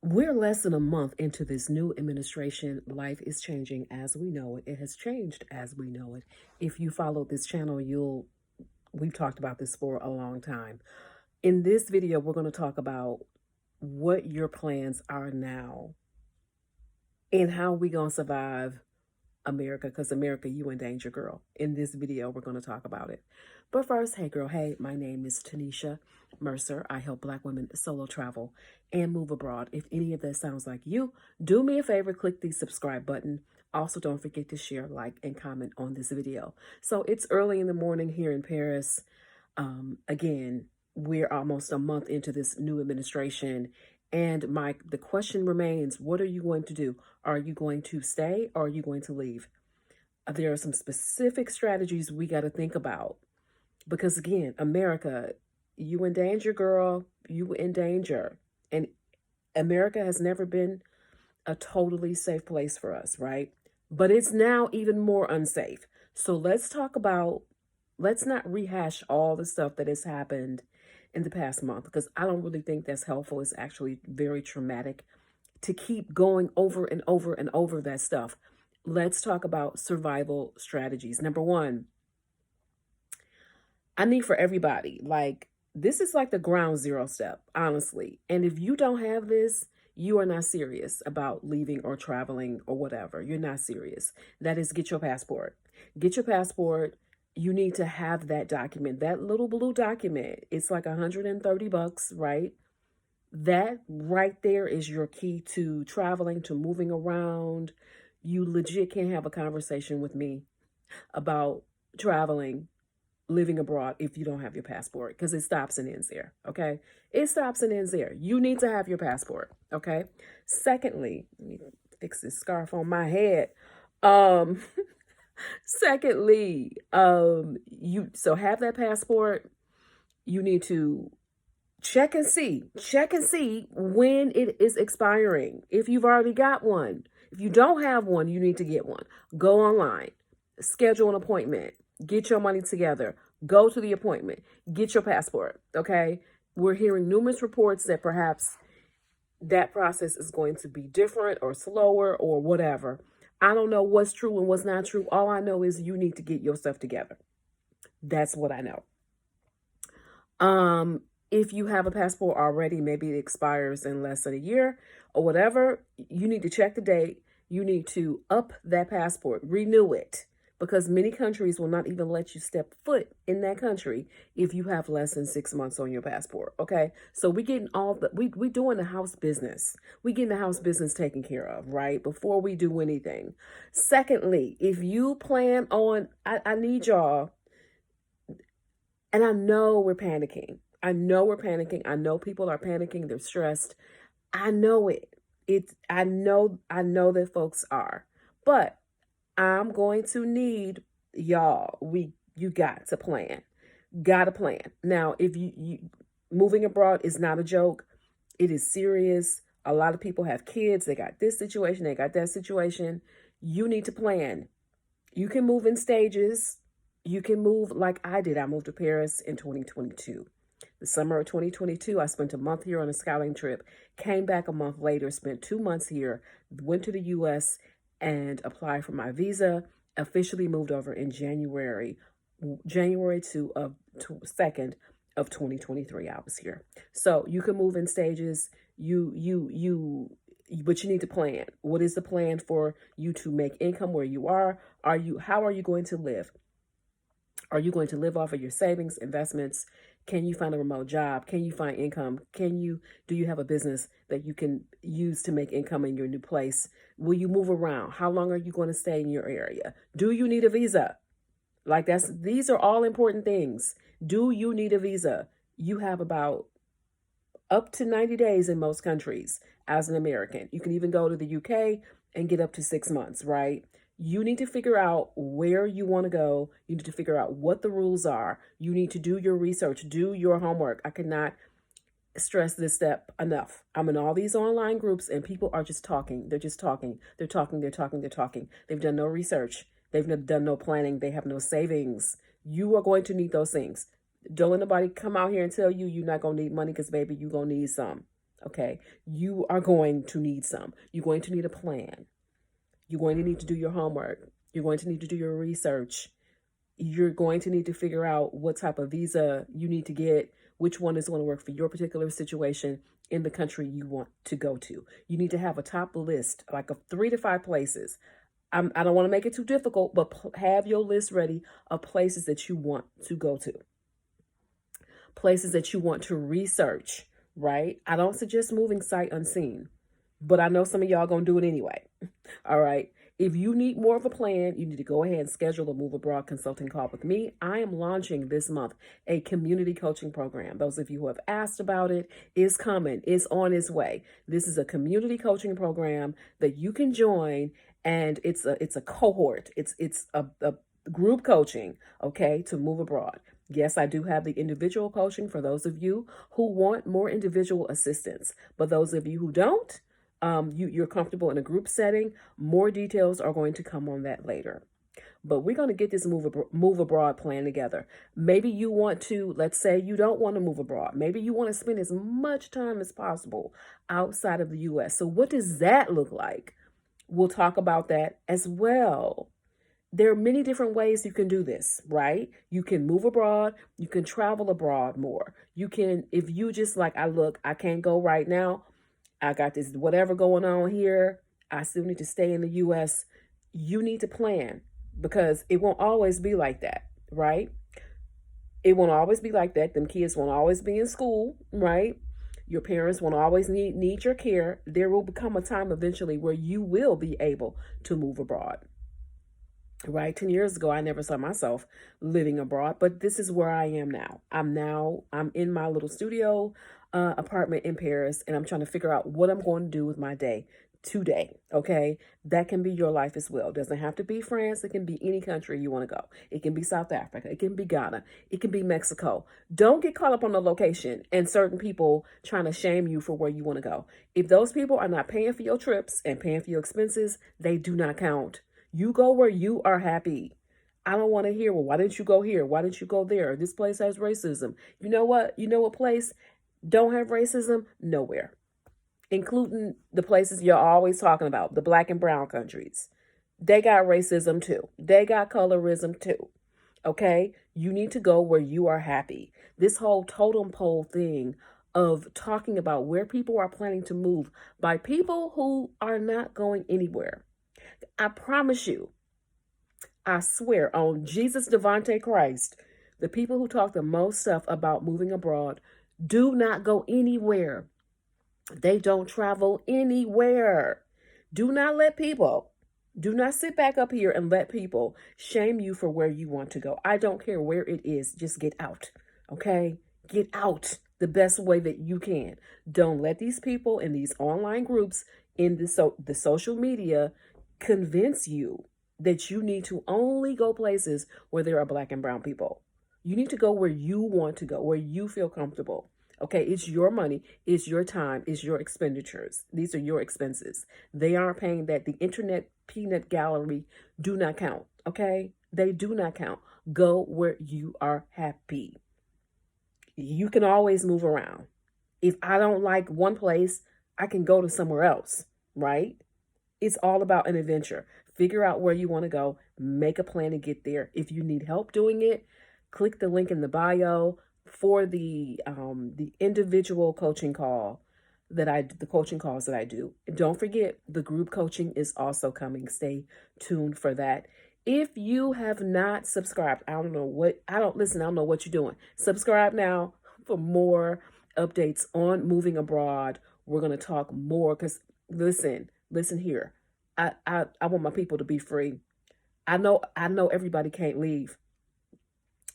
We're less than a month into this new administration. Life is changing as we know it. It has changed as we know it. If you follow this channel, we've talked about this for a long time. In this video, we're going to talk about what your plans are now and how we going to survive America, because America, you in danger, girl. In this video, we're going to talk about it. But first, hey girl, hey, my name is Tanisha Mercer. I help Black women solo travel and move abroad. If any of that sounds like you, do me a favor, click the subscribe button. Also, don't forget to share, like, and comment on this video. So it's early in the morning here in Paris. Again, we're almost a month into this new administration. And the question remains, what are you going to do? Are you going to stay or are you going to leave? There are some specific strategies we got to think about. Because again, America, you in danger, girl. You in danger. And America has never been a totally safe place for us, right? But it's now even more unsafe. So let's not rehash all the stuff that has happened in the past month, because I don't really think that's helpful. It's actually very traumatic to keep going over and over and over that stuff. Let's talk about survival strategies. Number one, I need for everybody, this is like the ground zero step, honestly. And if you don't have this, you are not serious about leaving or traveling or whatever. You're not serious. That is, get your passport. Get your passport. You need to have that document, that little blue document. It's like $130, right? That right there is your key to traveling, to moving around. You legit can't have a conversation with me about traveling, living abroad, if you don't have your passport, because it stops and ends there. Okay. It stops and ends there. You need to have your passport. Okay. Secondly, let me fix this scarf on my head. Um, Secondly, so have that passport. You need to check and see when it is expiring. If you've already got one, if you don't have one, you need to get one. Go online, schedule an appointment, get your money together, go to the appointment, get your passport. Okay. We're hearing numerous reports that perhaps that process is going to be different or slower or whatever. I don't know what's true and what's not true. All I know is you need to get your stuff together. That's what I know. If you have a passport already, maybe it expires in less than a year or whatever, you need to check the date. You need to up that passport, renew it, because many countries will not even let you step foot in that country if you have less than 6 months on your passport. Okay. So we getting we doing the house business. We getting the house business taken care of, right? Before we do anything. Secondly, if you plan on, I need y'all, and I know we're panicking. I know people are panicking. They're stressed. I know it. I know that folks are. But I'm going to need y'all. You got to plan. Got to plan. Now, if you moving abroad is not a joke. It is serious. A lot of people have kids. They got this situation. They got that situation. You need to plan. You can move in stages. You can move like I did. I moved to Paris in 2022. The summer of 2022, I spent a month here on a scouting trip, came back a month later, spent 2 months here, went to the US and applied for my visa, officially moved over in January 2nd of 2023. I was here. So you can move in stages. But you need to plan. What is the plan for you to make income where you are? How are you going to live? Are you going to live off of your savings, investments? Can you find a remote job? Can you find income? Do you have a business that you can use to make income in your new place? Will you move around? How long are you going to stay in your area? Do you need a visa? These are all important things. Do you need a visa? You have about up to 90 days in most countries as an American. You can even go to the UK and get up to 6 months, right? You need to figure out where you want to go. You need to figure out what the rules are. You need to do your research, do your homework. I cannot stress this step enough. I'm in all these online groups and people are just talking. They're just talking. They're talking. They've done no research. They've done no planning. They have no savings. You are going to need those things. Don't let nobody come out here and tell you you're not going to need money, because baby, you're going to need some. Okay. You are going to need some. You're going to need a plan. You're going to need to do your homework. You're going to need to do your research. You're going to need to figure out what type of visa you need to get, which one is going to work for your particular situation in the country you want to go to. You need to have a top list, like of 3 to 5 places. I don't want to make it too difficult, but have your list ready of places that you want to go to, places that you want to research, right? I don't suggest moving sight unseen, but I know some of y'all going to do it anyway. All right. If you need more of a plan, you need to go ahead and schedule a Move Abroad consulting call with me. I am launching this month a community coaching program. Those of you who have asked about it, is coming, is on its way. This is a community coaching program that you can join, and it's a cohort. It's a group coaching, okay, to move abroad. Yes, I do have the individual coaching for those of you who want more individual assistance, but those of you who don't, you're comfortable in a group setting. More details are going to come on that later. But we're going to get this move abroad plan together. Maybe you want to, let's say you don't want to move abroad. Maybe you want to spend as much time as possible outside of the U.S. So what does that look like? We'll talk about that as well. There are many different ways you can do this, right? You can move abroad. You can travel abroad more. You can, if you just like, I can't go right now. I got this whatever going on here. I still need to stay in the U.S. You need to plan, because it won't always be like that, right? It won't always be like that. Them kids won't always be in school, right? Your parents won't always need your care. There will become a time eventually where you will be able to move abroad. Right? 10 years ago, I never saw myself living abroad, but this is where I am now. I'm in my little studio apartment in Paris, and I'm trying to figure out what I'm going to do with my day today. Okay. That can be your life as well. It doesn't have to be France. It can be any country you want to go. It can be South Africa. It can be Ghana. It can be Mexico. Don't get caught up on the location and certain people trying to shame you for where you want to go. If those people are not paying for your trips and paying for your expenses, they do not count. You go where you are happy. I don't want to hear, well, why didn't you go here? Why didn't you go there? This place has racism. You know what? You know what place don't have racism? Nowhere. Including the places you're always talking about, the black and brown countries. They got racism too. They got colorism too. Okay? You need to go where you are happy. This whole totem pole thing of talking about where people are planning to move by people who are not going anywhere. I promise you, I swear on Jesus Devante Christ, the people who talk the most stuff about moving abroad do not go anywhere. They don't travel anywhere. Do not sit back up here and let people shame you for where you want to go. I don't care where it is. Just get out. Okay? Get out the best way that you can. Don't let these people in these online groups in the social media convince you that you need to only go places where there are black and brown people. You need to go where you want to go, where you feel comfortable. Okay, it's your money, it's your time, it's your expenditures. These are your expenses. They aren't paying that. The internet peanut gallery do not count. Okay, they do not count. Go where you are happy. You can always move around. If I don't like one place, I can go to somewhere else, right? It's all about an adventure. Figure out where you want to go. Make a plan to get there. If you need help doing it, click the link in the bio for the individual coaching call the coaching calls that I do. Don't forget, the group coaching is also coming. Stay tuned for that. If you have not subscribed, I don't know what you're doing. Subscribe now for more updates on moving abroad. We're going to talk more because listen here. I want my people to be free. I know everybody can't leave.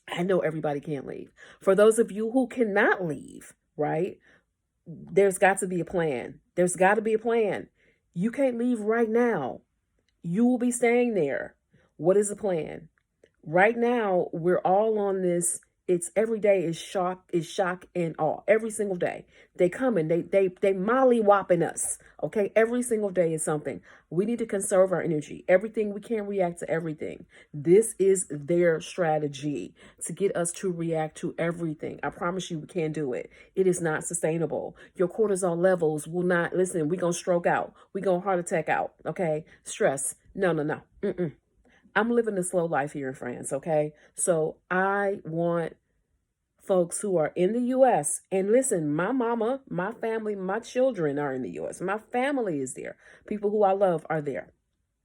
I know everybody can't leave. For those of you who cannot leave, right? There's got to be a plan. There's got to be a plan. You can't leave right now. You will be staying there. What is the plan? Right now, we're all on this It's every day is shock and awe. Every single day they come and they molly whopping us. Okay, every single day is something. We need to conserve our energy. Everything, we can't react to everything. This is their strategy to get us to react to everything. I promise you, we can't do it. It is not sustainable. Your cortisol levels will not, listen, we're gonna stroke out. We're gonna heart attack out. Okay, stress. No, no, no. Mm-mm. I'm living a slow life here in France, okay? So I want folks who are in the US, and listen, my mama, my family, my children are in the US. My family is there. People who I love are there,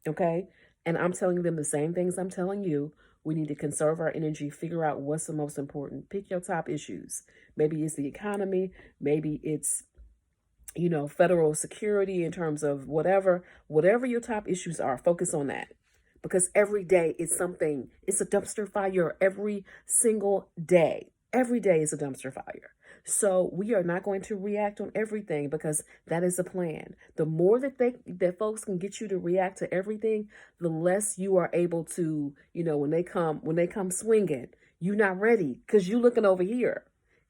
okay? And I'm telling them the same things I'm telling you. We need to conserve our energy, figure out what's the most important. Pick your top issues. Maybe it's the economy, maybe it's federal security in terms of whatever your top issues are, focus on that. Because every day is something, it's a dumpster fire every single day. Every day is a dumpster fire. So we are not going to react on everything because that is the plan. The more that folks can get you to react to everything, the less you are able to, when they come swinging, you're not ready because you're looking over here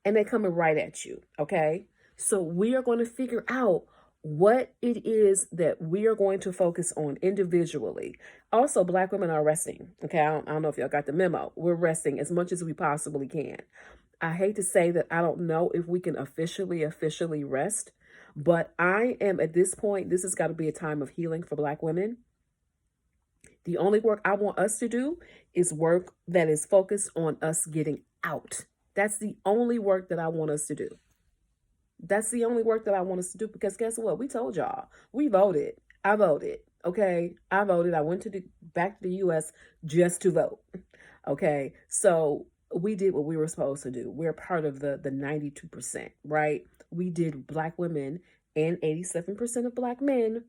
and they're coming right at you. Okay. So we are going to figure out what it is that we are going to focus on individually. Also, Black women are resting. Okay, I don't know if y'all got the memo. We're resting as much as we possibly can. I hate to say that I don't know if we can officially rest, but I am at this point, this has got to be a time of healing for Black women. The only work I want us to do is work that is focused on us getting out. That's the only work that I want us to do. That's the only work that I want us to do, because guess what? We told y'all. We voted. I voted. Okay. I voted. I went back to the US just to vote. Okay. So we did what we were supposed to do. We're part of the 92%, right? We did. Black women and 87% of Black men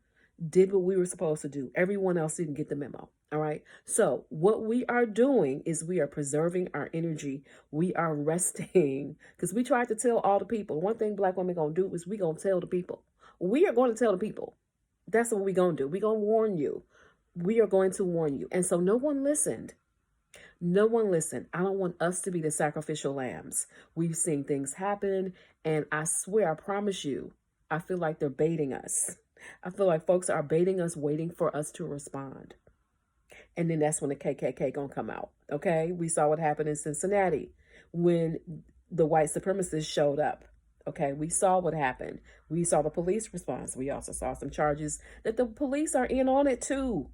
did what we were supposed to do. Everyone else didn't get the memo. All right. So what we are doing is we are preserving our energy. We are resting, because we tried to tell all the people. One thing Black women going to do is we going to tell the people. We are going to tell the people. That's what we going to do. We going to warn you. We are going to warn you. And so no one listened. No one listened. I don't want us to be the sacrificial lambs. We've seen things happen, and I swear, I promise you, I feel like they're baiting us. I feel like folks are baiting us, waiting for us to respond. And then that's when the KKK gonna come out. Okay, we saw what happened in Cincinnati when the white supremacists showed up. Okay, we saw what happened. We saw the police response. We also saw some charges that the police are in on it too.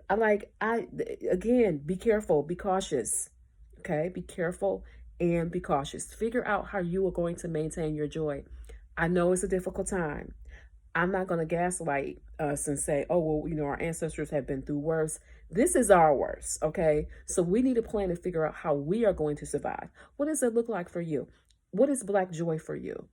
Again, be careful, be cautious. Okay, be careful and be cautious. Figure out how you are going to maintain your joy. I know it's a difficult time. I'm not going to gaslight us and say, oh, well, our ancestors have been through worse. This is our worst, okay? So we need a plan to figure out how we are going to survive. What does it look like for you? What is Black joy for you?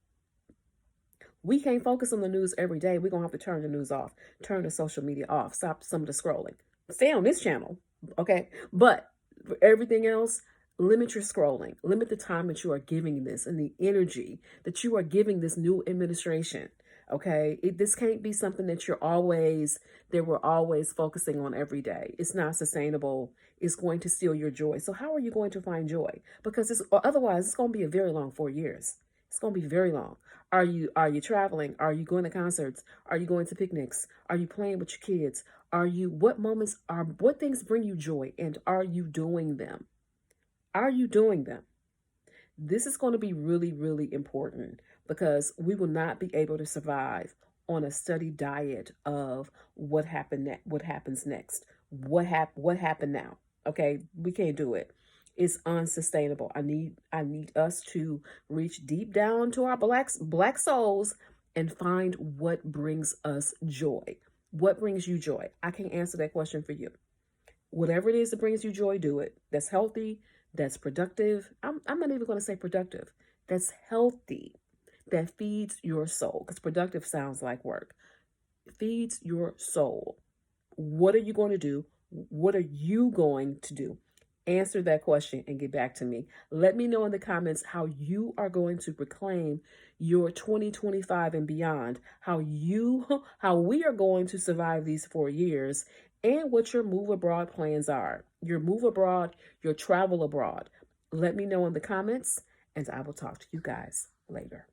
We can't focus on the news every day. We're going to have to turn the news off, turn the social media off, stop some of the scrolling. Stay on this channel, okay? But for everything else, limit your scrolling. Limit the time that you are giving this and the energy that you are giving this new administration. Okay, this can't be something that we're always focusing on every day. It's not sustainable. It's going to steal your joy. So how are you going to find joy? Because otherwise it's going to be a very long 4 years. It's going to be very long. Are you traveling? Are you going to concerts? Are you going to picnics? Are you playing with your kids? What things bring you joy, and are you doing them? Are you doing them? This is going to be really, really important, because we will not be able to survive on a steady diet of what happens next. What happened now? Okay, we can't do it. It's unsustainable. I need us to reach deep down to our black souls and find what brings us joy. What brings you joy? I can't answer that question for you. Whatever it is that brings you joy, do it. That's healthy. That's productive. I'm not even going to say productive. That's healthy. That feeds your soul, because productive sounds like work. It feeds your soul. What are you going to do? What are you going to do? Answer that question and get back to me. Let me know in the comments how you are going to reclaim your 2025 and beyond, how we are going to survive these 4 years, and what your move abroad plans are. Your move abroad, your travel abroad. Let me know in the comments, and I will talk to you guys later.